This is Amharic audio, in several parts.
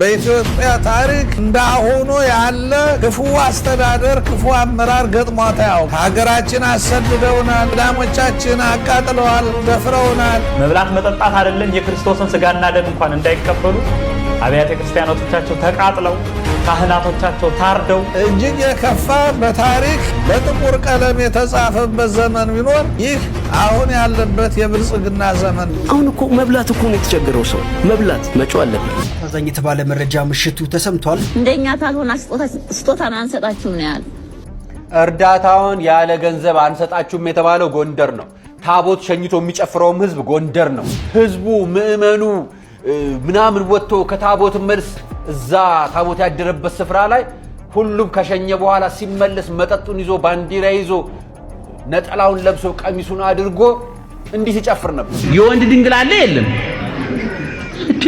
በኢትዮጵያ ታሪክ እንዳሆኖ ያለ ክፉ አስተዳደር ክፉ አመራር ገጥሟት ያው ሀገራችን አሰድደውናል ዳሞቻችን አቃጥለዋል ደፍረውናል መብላት መጠጣት አይደለም የክርስቶስን ስጋና ደም እንኳን እንዳይቀበሉ አብያተ ክርስቲያኖቻቸው ተቃጥለው ካህናቶቻቸው ታርደው እጅግ የከፋ በታሪክ በጥቁር ቀለም የተጻፈበት ዘመን ቢኖር ይህ አሁን ያለበት የብልጽግና ዘመን አሁን እኮ መብላት እኮ ነው የተቸገረው ሰው መብላት መጫው አለበት ታዛኝ የተባለ መረጃ ምሽቱ ተሰምቷል እንደኛ ታልሆነ ስጦታን አንሰጣችሁም ነው ያለ እርዳታውን ያለ ገንዘብ አንሰጣችሁም የተባለው ጎንደር ነው ታቦት ሸኝቶ የሚጨፍረውም ህዝብ ጎንደር ነው ህዝቡ ምእመኑ ምናምን ወጥቶ ከታቦት መልስ እዛ ታቦት ያደረበት ስፍራ ላይ ሁሉም ከሸኘ በኋላ ሲመለስ መጠጡን ይዞ ባንዲራ ይዞ ነጠላውን ለብሶ ቀሚሱን አድርጎ እንዲህ ሲጨፍር ነበር የወንድ ድንግል አለ የለም እቺ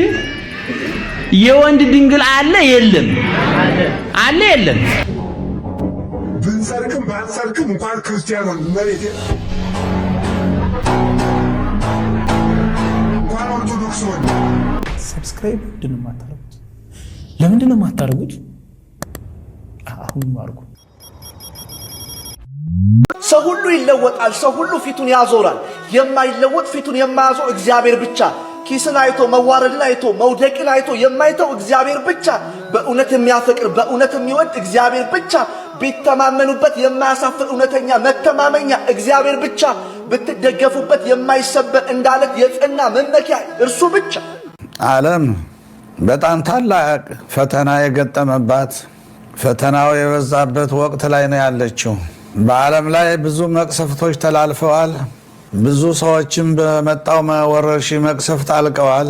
የወንድ ድንግል አለ የለም አለ የለም ብንሰርክም ባንሰርክም እንኳን ክርስቲያኖን መሬት እንኳን ኦርቶዶክስ ሆነ ሰብስክራይብ ለምንድነው ማታረጉት አሁን ማርጉ ሰው ሁሉ ይለወጣል ሰው ሁሉ ፊቱን ያዞራል የማይለወጥ ፊቱን የማያዞር እግዚአብሔር ብቻ ኪስን አይቶ መዋረድን አይቶ መውደቅን አይቶ የማይተው እግዚአብሔር ብቻ በእውነት የሚያፈቅር በእውነት የሚወድ እግዚአብሔር ብቻ ቢተማመኑበት የማያሳፍር እውነተኛ መተማመኛ እግዚአብሔር ብቻ ብትደገፉበት የማይሰበር እንዳለት የጽና መመኪያ እርሱ ብቻ ዓለም በጣም ታላቅ ፈተና የገጠመባት ፈተናው የበዛበት ወቅት ላይ ነው ያለችው በዓለም ላይ ብዙ መቅሰፍቶች ተላልፈዋል ብዙ ሰዎችም በመጣው ወረርሽኝ መቅሰፍት አልቀዋል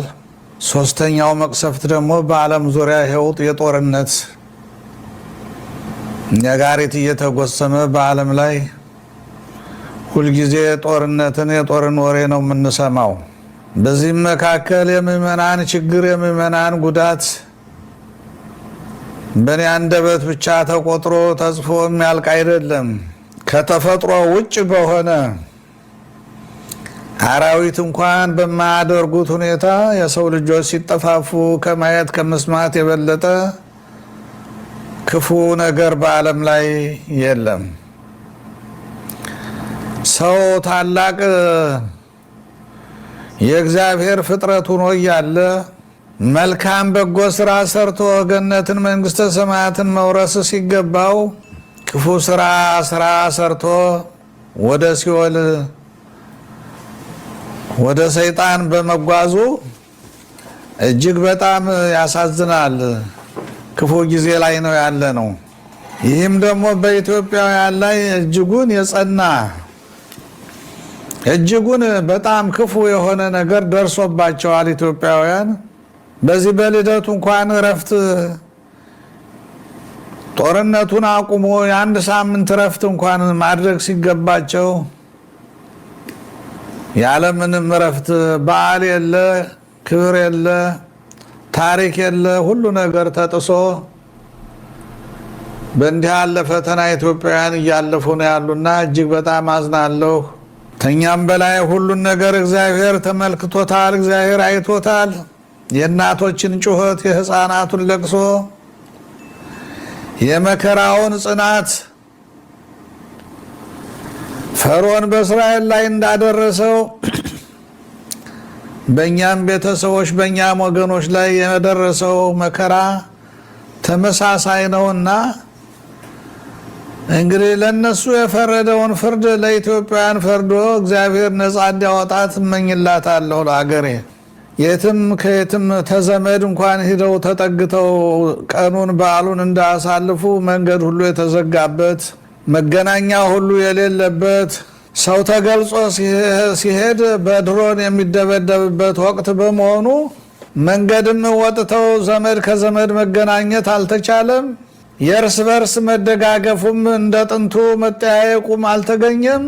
ሶስተኛው መቅሰፍት ደግሞ በዓለም ዙሪያ ህይወት የጦርነት ነጋሪት እየተጎሰመ በዓለም ላይ ሁሉ ጊዜ ጦርነትን የጦርን ወሬ ነው የምንሰማው በዚህ መካከል የምእመናን ችግር የምእመናን ጉዳት በእኔ አንደበት ብቻ ተቆጥሮ ተጽፎ የሚያልቅ አይደለም ከተፈጥሮ ውጭ በሆነ አራዊት እንኳን በማያደርጉት ሁኔታ የሰው ልጆች ሲጠፋፉ ከማየት ከመስማት የበለጠ ክፉ ነገር በዓለም ላይ የለም ሰው ታላቅ የእግዚአብሔር ፍጥረት ሆኖ ያለ መልካም በጎ ስራ ሰርቶ ገነትን መንግስተ ሰማያትን መውረስ ሲገባው ክፉ ስራ ሰርቶ ወደ ሲኦል ወደ ሰይጣን በመጓዙ እጅግ በጣም ያሳዝናል ክፉ ጊዜ ላይ ነው ያለ ነው ይህም ደግሞ በኢትዮጵያውያን ላይ እጅጉን የጸና እጅጉን በጣም ክፉ የሆነ ነገር ደርሶባቸዋል ኢትዮጵያውያን በዚህ በልደቱ እንኳን ረፍት ጦርነቱን አቁሞ የአንድ ሳምንት ረፍት እንኳን ማድረግ ሲገባቸው ያለምንም ረፍት በዓል የለ ክብር የለ ታሪክ የለ ሁሉ ነገር ተጥሶ በእንዲህ ያለ ፈተና ኢትዮጵያውያን እያለፉ ነው ያሉና እጅግ በጣም አዝናለሁ ከኛም በላይ ሁሉን ነገር እግዚአብሔር ተመልክቶታል እግዚአብሔር አይቶታል የእናቶችን ጩኸት የህፃናቱን ለቅሶ የመከራውን ጽናት ፈርዖን በእስራኤል ላይ እንዳደረሰው በእኛም ቤተሰቦች በእኛም ወገኖች ላይ የደረሰው መከራ ተመሳሳይ ነውና እንግዲህ ለነሱ የፈረደውን ፍርድ ለኢትዮጵያውያን ፈርዶ እግዚአብሔር ነፃ እንዲያወጣት እመኝላታለሁ ለሀገሬ የትም ከየትም ተዘመድ እንኳን ሄደው ተጠግተው ቀኑን በዓሉን እንዳያሳልፉ መንገድ ሁሉ የተዘጋበት መገናኛ ሁሉ የሌለበት ሰው ተገልጾ ሲሄድ በድሮን የሚደበደብበት ወቅት በመሆኑ መንገድም ወጥተው ዘመድ ከዘመድ መገናኘት አልተቻለም የእርስ በርስ መደጋገፉም እንደጥንቱ መጠያየቁም አልተገኘም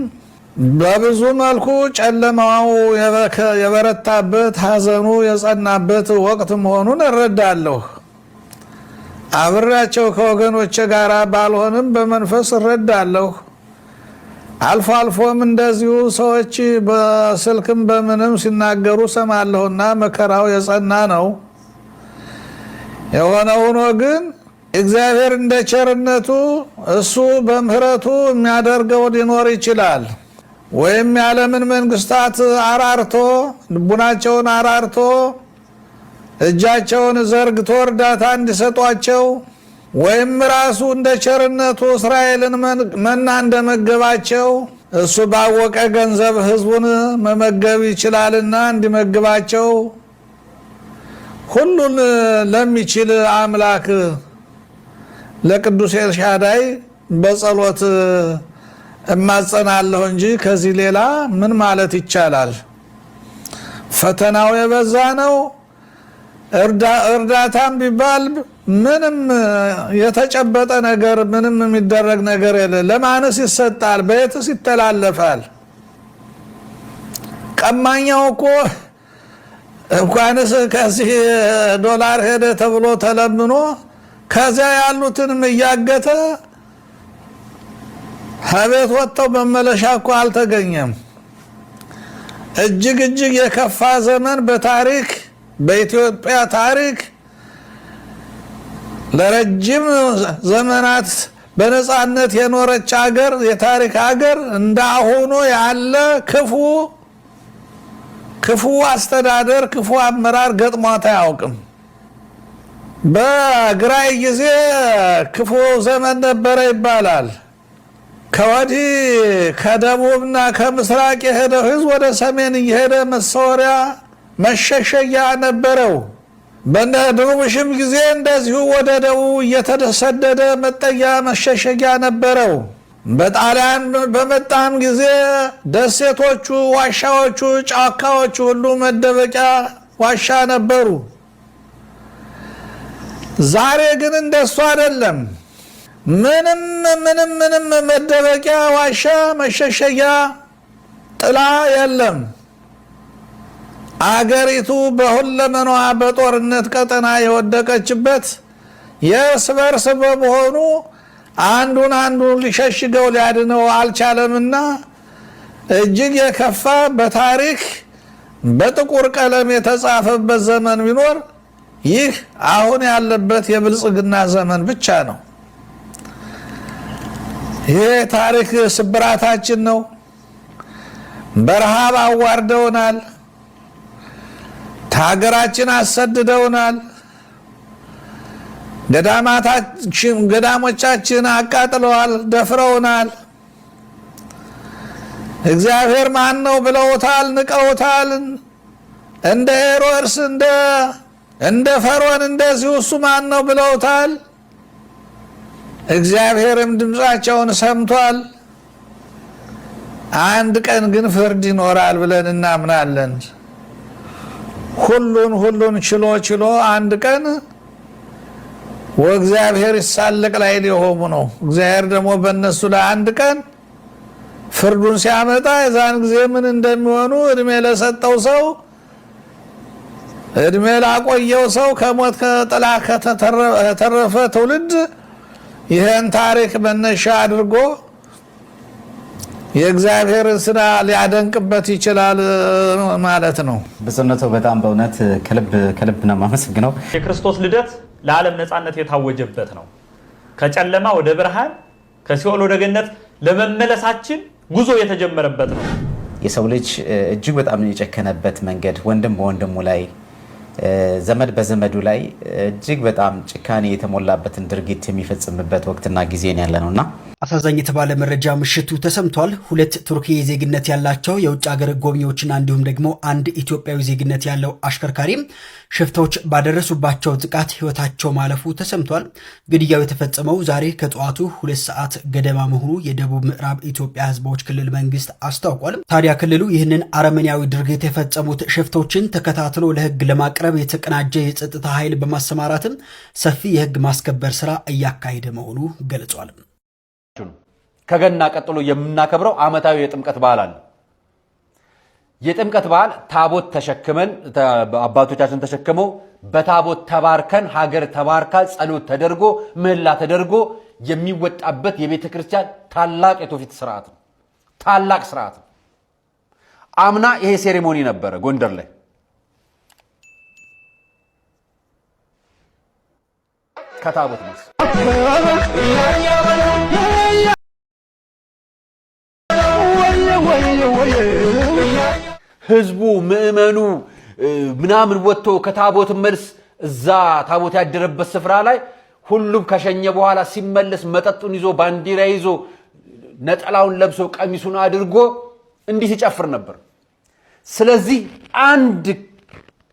በብዙ መልኩ ጨለማው የበረታበት ሐዘኑ የጸናበት ወቅት መሆኑን እረዳለሁ አብራቸው ከወገኖቼ ጋር ባልሆንም በመንፈስ እረዳለሁ አልፎ አልፎም እንደዚሁ ሰዎች በስልክም በምንም ሲናገሩ ሰማለሁና መከራው የጸና ነው የሆነ ሆኖ ግን እግዚአብሔር እንደ ቸርነቱ እሱ በምህረቱ የሚያደርገው ሊኖር ይችላል። ወይም የዓለምን መንግስታት አራርቶ ልቡናቸውን አራርቶ እጃቸውን ዘርግቶ እርዳታ እንዲሰጧቸው ወይም ራሱ እንደ ቸርነቱ እስራኤልን መና እንደመገባቸው እሱ ባወቀ ገንዘብ ህዝቡን መመገብ ይችላልና እንዲመግባቸው ሁሉን ለሚችል አምላክ ለቅዱስ ኤልሻዳይ በጸሎት እማጸናለሁ እንጂ ከዚህ ሌላ ምን ማለት ይቻላል? ፈተናው የበዛ ነው። እርዳታም ቢባል ምንም የተጨበጠ ነገር ምንም የሚደረግ ነገር የለ። ለማንስ ይሰጣል? በየትስ ይተላለፋል? ቀማኛው እኮ እንኳንስ ከዚህ ዶላር ሄደ ተብሎ ተለምኖ ከዚያ ያሉትንም እያገተ ከቤት ወጥተው መመለሻ እኮ አልተገኘም። እጅግ እጅግ የከፋ ዘመን በታሪክ በኢትዮጵያ ታሪክ ለረጅም ዘመናት በነጻነት የኖረች ሀገር የታሪክ ሀገር እንዳሁኑ ያለ ክፉ አስተዳደር ክፉ አመራር ገጥሟት አያውቅም። በግራይ ጊዜ ክፉ ዘመን ነበረ ይባላል። ከወዲህ ከደቡብና ከምስራቅ የሄደው ህዝብ ወደ ሰሜን እየሄደ መሰወሪያ መሸሸጊያ ነበረው። በድርቡሽም ጊዜ እንደዚሁ ወደ ደቡብ እየተሰደደ መጠጊያ መሸሸጊያ ነበረው። በጣሊያን በመጣም ጊዜ ደሴቶቹ፣ ዋሻዎቹ፣ ጫካዎቹ ሁሉ መደበቂያ ዋሻ ነበሩ። ዛሬ ግን እንደሱ አይደለም። ምንም መደበቂያ ዋሻ መሸሸጊያ ጥላ የለም። አገሪቱ በሁለመኗ በጦርነት ቀጠና የወደቀችበት የእርስ በርስ በመሆኑ አንዱን ሊሸሽገው ሊያድነው አልቻለምና እጅግ የከፋ በታሪክ በጥቁር ቀለም የተጻፈበት ዘመን ቢኖር ይህ አሁን ያለበት የብልጽግና ዘመን ብቻ ነው። ይህ ታሪክ ስብራታችን ነው። በረሃብ አዋርደውናል። ከሀገራችን አሰድደውናል። ገዳሞቻችን አቃጥለዋል፣ ደፍረውናል። እግዚአብሔር ማን ነው ብለውታል፣ ንቀውታል። እንደ ሄሮድስ እንደ ፈርዖን እንደዚሁ እሱ ማን ነው ብለውታል። እግዚአብሔርም ድምፃቸውን ሰምቷል። አንድ ቀን ግን ፍርድ ይኖራል ብለን እናምናለን። ሁሉን ችሎ አንድ ቀን ወእግዚአብሔር ይሳለቅ ላይ ሊሆሙ ነው። እግዚአብሔር ደግሞ በእነሱ ላይ አንድ ቀን ፍርዱን ሲያመጣ የዛን ጊዜ ምን እንደሚሆኑ እድሜ ለሰጠው ሰው እድሜ ላቆየው ሰው ከሞት ከጥላ ከተረፈ ትውልድ ይህን ታሪክ መነሻ አድርጎ የእግዚአብሔርን ስራ ሊያደንቅበት ይችላል ማለት ነው። ብፁዕነቱ በጣም በእውነት ከልብ ነው የማመሰግነው። የክርስቶስ ልደት ለዓለም ነፃነት የታወጀበት ነው። ከጨለማ ወደ ብርሃን ከሲኦል ወደ ገነት ለመመለሳችን ጉዞ የተጀመረበት ነው። የሰው ልጅ እጅግ በጣም የጨከነበት መንገድ ወንድም በወንድሙ ላይ ዘመድ በዘመዱ ላይ እጅግ በጣም ጭካኔ የተሞላበትን ድርጊት የሚፈጽምበት ወቅትና ጊዜ ያለ ነውና አሳዛኝ የተባለ መረጃ ምሽቱ ተሰምቷል። 2 ቱርኪያዊ ዜግነት ያላቸው የውጭ ሀገር ጎብኚዎችና እንዲሁም ደግሞ አንድ ኢትዮጵያዊ ዜግነት ያለው አሽከርካሪ ሽፍቶች ባደረሱባቸው ጥቃት ህይወታቸው ማለፉ ተሰምቷል። ግድያው የተፈጸመው ዛሬ ከጠዋቱ 2 ሰዓት ገደማ መሆኑ የደቡብ ምዕራብ ኢትዮጵያ ህዝቦች ክልል መንግስት አስታውቋል። ታዲያ ክልሉ ይህንን አረመኔያዊ ድርጊት የፈጸሙት ሽፍቶችን ተከታትሎ ለህግ ለማቅረብ የተቀናጀ የጸጥታ ኃይል በማሰማራትም ሰፊ የህግ ማስከበር ስራ እያካሄደ መሆኑ ገልጿል። ከገና ቀጥሎ የምናከብረው ዓመታዊ የጥምቀት በዓል አለ። የጥምቀት በዓል ታቦት ተሸክመን አባቶቻችን ተሸክመው በታቦት ተባርከን ሀገር ተባርካ ጸሎት ተደርጎ ምህላ ተደርጎ የሚወጣበት የቤተ ክርስቲያን ታላቅ የትውፊት ስርዓት ነው። ታላቅ ስርዓት ነው። አምና ይሄ ሴሬሞኒ ነበረ ጎንደር ላይ። ከታቦት መልስ ህዝቡ ምእመኑ ምናምን ወጥቶ ከታቦት መልስ እዛ ታቦት ያደረበት ስፍራ ላይ ሁሉም ከሸኘ በኋላ ሲመለስ መጠጡን ይዞ ባንዲራ ይዞ ነጠላውን ለብሶ ቀሚሱን አድርጎ እንዲህ ሲጨፍር ነበር። ስለዚህ አንድ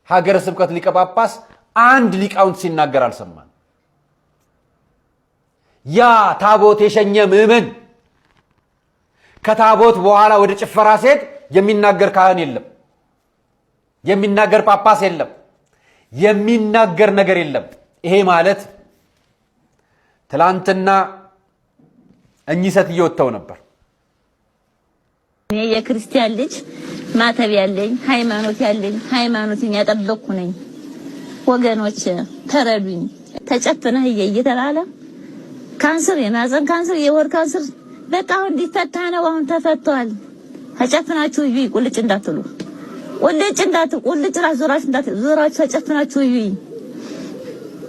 ሀገረ ስብከት ሊቀ ጳጳስ አንድ ሊቃውንት ሲናገር አልሰማን። ያ ታቦት የሸኘ ምእመን ከታቦት በኋላ ወደ ጭፈራ ሲሄድ የሚናገር ካህን የለም፣ የሚናገር ጳጳስ የለም፣ የሚናገር ነገር የለም። ይሄ ማለት ትላንትና እኚህ ሴትዮ ወጥተው ነበር። እኔ የክርስቲያን ልጅ ማተብ ያለኝ ሃይማኖት ያለኝ ሃይማኖትን ያጠበቅኩ ነኝ። ወገኖች ተረዱኝ። ተጨፍነህ እየተባለ ካንሰር፣ የማህፀን ካንሰር፣ የወር ካንሰር በጣም እንዲፈታ ነው። አሁን ተፈቷል። ተጨፍናችሁ ይይ ቁልጭ እንዳትሉ፣ ቁልጭ ራስ ዞራችሁ ተጨፍናችሁ ይይ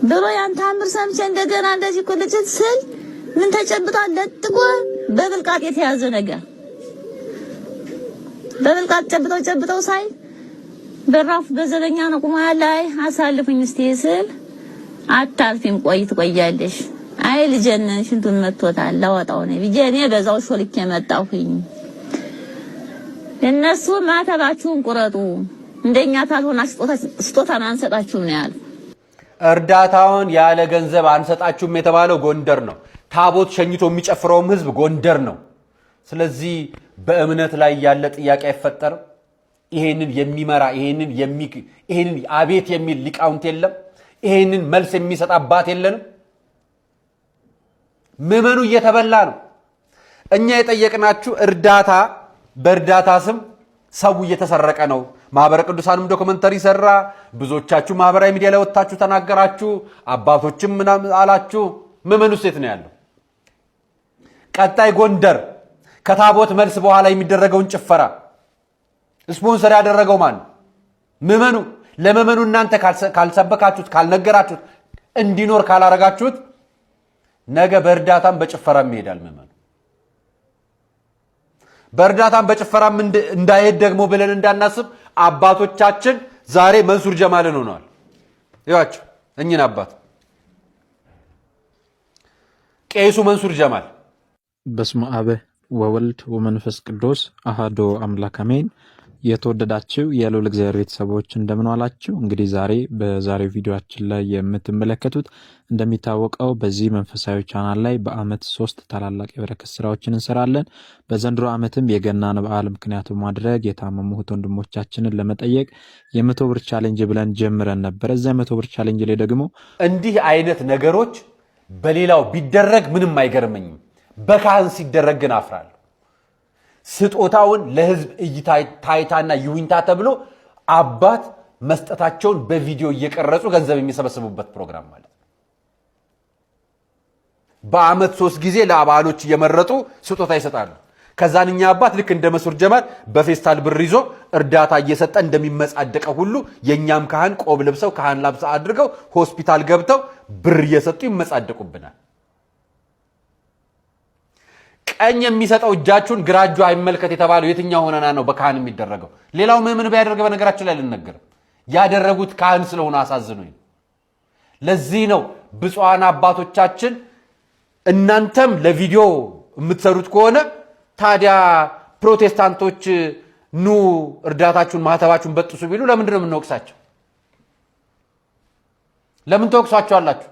ብሎ ያን ታምር ሰምቼ እንደገና እንደዚህ ቁልጭ ስል ምን ተጨብጧል? ለጥቆ በብልቃጥ የተያዘ ነገር በብልቃጥ ጨብጠው ሳይ በራፍ በዘበኛ ነው ቁማ ላይ አሳልፉኝ እስቲ ስል አታልፊም፣ ትቆያለሽ። አይ ልጄን ሽንቱን መጥቶታል ላወጣው ነው ቢጄኔ በዛው ሾልኬ መጣሁኝ። እነሱ ማተባችሁን ቁረጡ፣ እንደኛ ታልሆና ስጦታን አንሰጣችሁም ነው ያሉ። እርዳታውን ያለ ገንዘብ አንሰጣችሁም የተባለው ጎንደር ነው። ታቦት ሸኝቶ የሚጨፍረውም ህዝብ ጎንደር ነው። ስለዚህ በእምነት ላይ ያለ ጥያቄ አይፈጠርም። ይሄንን የሚመራ ይሄንን አቤት የሚል ሊቃውንት የለም። ይሄንን መልስ የሚሰጥ አባት የለንም። ምዕመኑ እየተበላ ነው። እኛ የጠየቅናችሁ እርዳታ በእርዳታ ስም ሰው እየተሰረቀ ነው። ማህበረ ቅዱሳንም ዶክመንተሪ ሰራ። ብዙዎቻችሁ ማህበራዊ ሚዲያ ላይ ወጣችሁ ተናገራችሁ። አባቶችም ምናምን አላችሁ። ምዕመኑ ሴት ነው ያለው። ቀጣይ ጎንደር ከታቦት መልስ በኋላ የሚደረገውን ጭፈራ ስፖንሰር ያደረገው ማን? ምዕመኑ። ለምዕመኑ እናንተ ካልሰበካችሁት፣ ካልነገራችሁት፣ እንዲኖር ካላረጋችሁት ነገ በእርዳታም በጭፈራም ይሄዳል ምዕመኑ። በእርዳታም በጭፈራም እንዳይሄድ ደግሞ ብለን እንዳናስብ አባቶቻችን ዛሬ መንሱር ጀማልን ሆነዋል። ይዋችሁ እኚህን አባት ቄሱ መንሱር ጀማል። በስመ አብ ወወልድ ወመንፈስ ቅዱስ አሐዱ አምላክ አሜን። የተወደዳችሁ የልዑል እግዚአብሔር ቤተሰቦች እንደምን ዋላችሁ? እንግዲህ ዛሬ በዛሬው ቪዲዮአችን ላይ የምትመለከቱት እንደሚታወቀው በዚህ መንፈሳዊ ቻናል ላይ በአመት 3 ታላላቅ የበረከት ስራዎችን እንሰራለን። በዘንድሮ አመትም የገናን በዓል ምክንያት በማድረግ የታመሙ ወንድሞቻችንን ለመጠየቅ የ100 ብር ቻሌንጅ ብለን ጀምረን ነበር። እዛ 100 ብር ቻሌንጅ ላይ ደግሞ እንዲህ አይነት ነገሮች በሌላው ቢደረግ ምንም አይገርመኝም። በካህን ሲደረግ ግን አፍራለሁ። ስጦታውን ለህዝብ እይታ ታይታና ይሁንታ ተብሎ አባት መስጠታቸውን በቪዲዮ እየቀረጹ ገንዘብ የሚሰበስቡበት ፕሮግራም ማለት ነው። በአመት 3 ጊዜ ለአባሎች እየመረጡ ስጦታ ይሰጣሉ። ከዛንኛ አባት ልክ እንደ መንሱር ጀማል በፌስታል ብር ይዞ እርዳታ እየሰጠ እንደሚመጻደቀው ሁሉ የኛም ካህን ቆብ ለብሰው ካህን ላብሳ አድርገው ሆስፒታል ገብተው ብር እየሰጡ ይመጻደቁብናል። ቀኝ የሚሰጠው እጃችሁን ግራ እጁ አይመልከት የተባለው የትኛው ሆነና ነው በካህን የሚደረገው? ሌላው ምን ቢያደርግ በነገራችን ላይ ልንነገር ያደረጉት ካህን ስለሆነ አሳዝኑኝ። ለዚህ ነው ብፁዓን አባቶቻችን እናንተም ለቪዲዮ የምትሰሩት ከሆነ ታዲያ ፕሮቴስታንቶች ኑ እርዳታችሁን ማህተባችሁን በጥሱ ቢሉ ለምንድን ነው የምንወቅሳቸው? ለምን ተወቅሷቸዋላችሁ?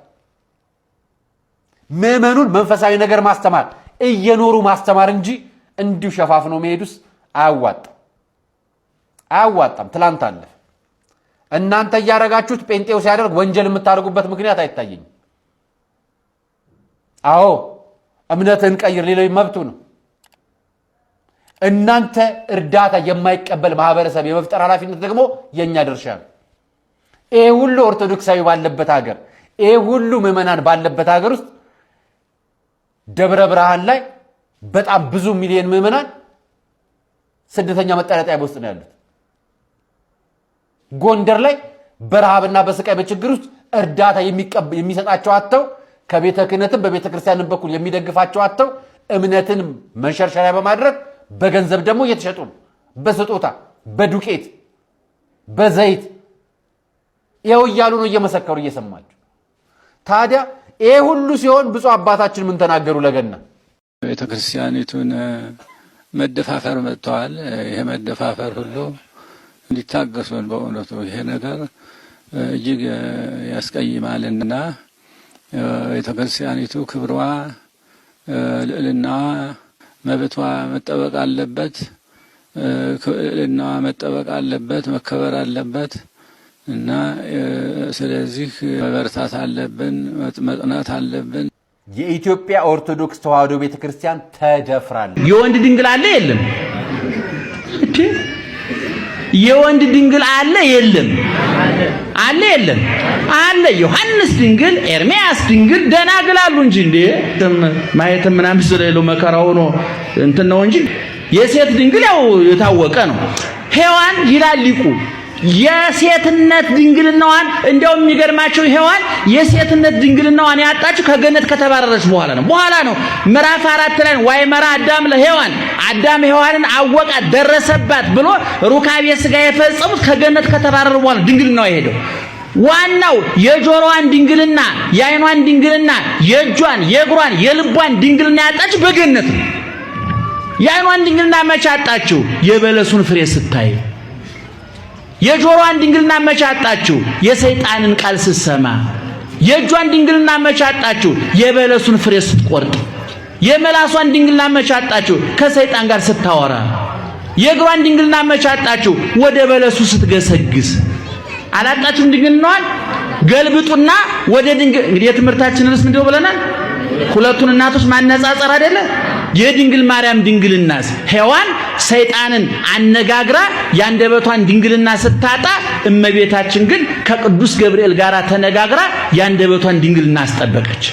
ምዕመኑን መንፈሳዊ ነገር ማስተማር እየኖሩ ማስተማር እንጂ እንዲሁ ሸፋፍኖ መሄዱስ አያዋጣም። ትላንት አለ እናንተ እያረጋችሁት ጴንጤው ሲያደርግ ወንጀል የምታደርጉበት ምክንያት አይታየኝም። አዎ እምነትህን ቀይር ሌላው መብቱ ነው። እናንተ እርዳታ የማይቀበል ማህበረሰብ የመፍጠር ኃላፊነት ደግሞ የኛ ድርሻ ነው። ይሄ ሁሉ ኦርቶዶክሳዊ ባለበት ሀገር፣ ይሄ ሁሉ ምዕመናን ባለበት ሀገር ውስጥ ደብረ ብርሃን ላይ በጣም ብዙ ሚሊዮን ምዕመናን ስደተኛ መጠለያ ጣቢያ ውስጥ ነው ያሉት። ጎንደር ላይ በረሃብና በስቃይ በችግር ውስጥ እርዳታ የሚሰጣቸው አጥተው ከቤተ ክህነትም በቤተ ክርስቲያንም በኩል የሚደግፋቸው አጥተው እምነትን መንሸርሸሪያ በማድረግ በገንዘብ ደግሞ እየተሸጡ ነው። በስጦታ በዱቄት በዘይት ይኸው እያሉ ነው እየመሰከሩ እየሰማችሁ። ታዲያ ይሄ ሁሉ ሲሆን ብፁዕ አባታችን ምን ተናገሩ? ለገና ቤተ ክርስቲያኒቱን መደፋፈር መጥተዋል። ይሄ መደፋፈር ሁሉ እንዲታገሱን በእውነቱ ይሄ ነገር እጅግ ያስቀይማልና ቤተ ክርስቲያኒቱ ክብሯ፣ ልዕልናዋ፣ መብቷ መጠበቅ አለበት። ልዕልናዋ መጠበቅ አለበት፣ መከበር አለበት እና ስለዚህ መበርታት አለብን፣ መጥናት አለብን። የኢትዮጵያ ኦርቶዶክስ ተዋሕዶ ቤተክርስቲያን ተደፍራለች። የወንድ ድንግል አለ የለም? የወንድ ድንግል አለ የለም? አለ የለም? አለ። ዮሐንስ ድንግል፣ ኤርሚያስ ድንግል ደናግል አሉ እንጂ እንዴ ማየትም ምናምን ስለሌለው መከራው ነው እንትን ነው እንጂ የሴት ድንግል ያው የታወቀ ነው። ሔዋን ይላል ሊቁ የሴትነት ድንግልናዋን እንደው የሚገርማቸው ሔዋን የሴትነት ድንግልናዋን ያጣችው ከገነት ከተባረረች በኋላ ነው። ምዕራፍ 4 ላይ ዋይ መራ አዳም ለሔዋን አዳም ሔዋንን አወቃት ደረሰባት ብሎ ሩካቤ ሥጋ የፈጸሙት ከገነት ከተባረሩ በኋላ ድንግልናዋ የሄደው ዋናው የጆሮዋን ድንግልና፣ የዓይኗን ድንግልና፣ የእጇን፣ የእግሯን፣ የልቧን ድንግልና ያጣችው በገነት ነው። የዓይኗን ድንግልና መቼ አጣችው? የበለሱን ፍሬ ስታይ። የጆሮዋን ድንግልና መቼ አጣችው? የሰይጣንን ቃል ስትሰማ። የእጇን ድንግልና መቼ አጣችው? የበለሱን ፍሬ ስትቆርጥ። የመላሷን ድንግልና መቼ አጣችው? ከሰይጣን ጋር ስታወራ። የእግሯን ድንግልና መቼ አጣችው? ወደ በለሱ ስትገሰግስ። አላጣችሁም ድንግልናዋን? ገልብጡና ወደ ድንግል እንግዲህ የትምህርታችን ርዕስ ምንድነው ብለናል? ሁለቱን እናቶች ማነጻጸር አይደለ? የድንግል ማርያም ድንግልናስ ሔዋን ሰይጣንን አነጋግራ ያንደበቷን ድንግልና ስታጣ፣ እመቤታችን ግን ከቅዱስ ገብርኤል ጋር ተነጋግራ ያንደበቷን ድንግልና አስጠበቀች።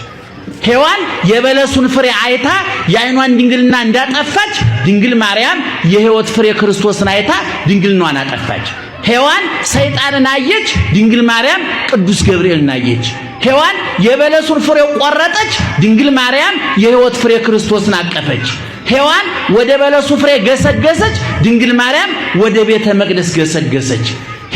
ሔዋን የበለሱን ፍሬ አይታ የዓይኗን ድንግልና እንዳጠፋች፣ ድንግል ማርያም የሕይወት ፍሬ ክርስቶስን አይታ ድንግልናዋን አጠፋች። ሔዋን ሰይጣንን አየች፣ ድንግል ማርያም ቅዱስ ገብርኤልን አየች። ሔዋን የበለሱን ፍሬ ቆረጠች፣ ድንግል ማርያም የሕይወት ፍሬ ክርስቶስን አቀፈች። ሔዋን ወደ በለሱ ፍሬ ገሰገሰች፣ ድንግል ማርያም ወደ ቤተ መቅደስ ገሰገሰች።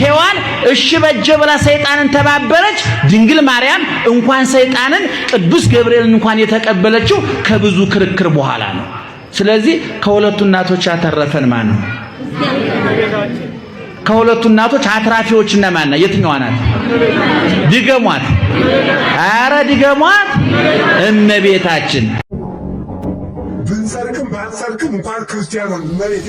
ሔዋን እሺ በጀ ብላ ሰይጣንን ተባበረች፣ ድንግል ማርያም እንኳን ሰይጣንን ቅዱስ ገብርኤልን እንኳን የተቀበለችው ከብዙ ክርክር በኋላ ነው። ስለዚህ ከሁለቱ እናቶች ያተረፈን ማን ነው? ከሁለቱ እናቶች አትራፊዎች እነማን ናቸው? የትኛዋ ናት? ድገሟት። ኧረ ድገሟት። እመቤታችን። ብንሰርቅም ባንሰርቅም እንኳን ክርስቲያኑን መሬት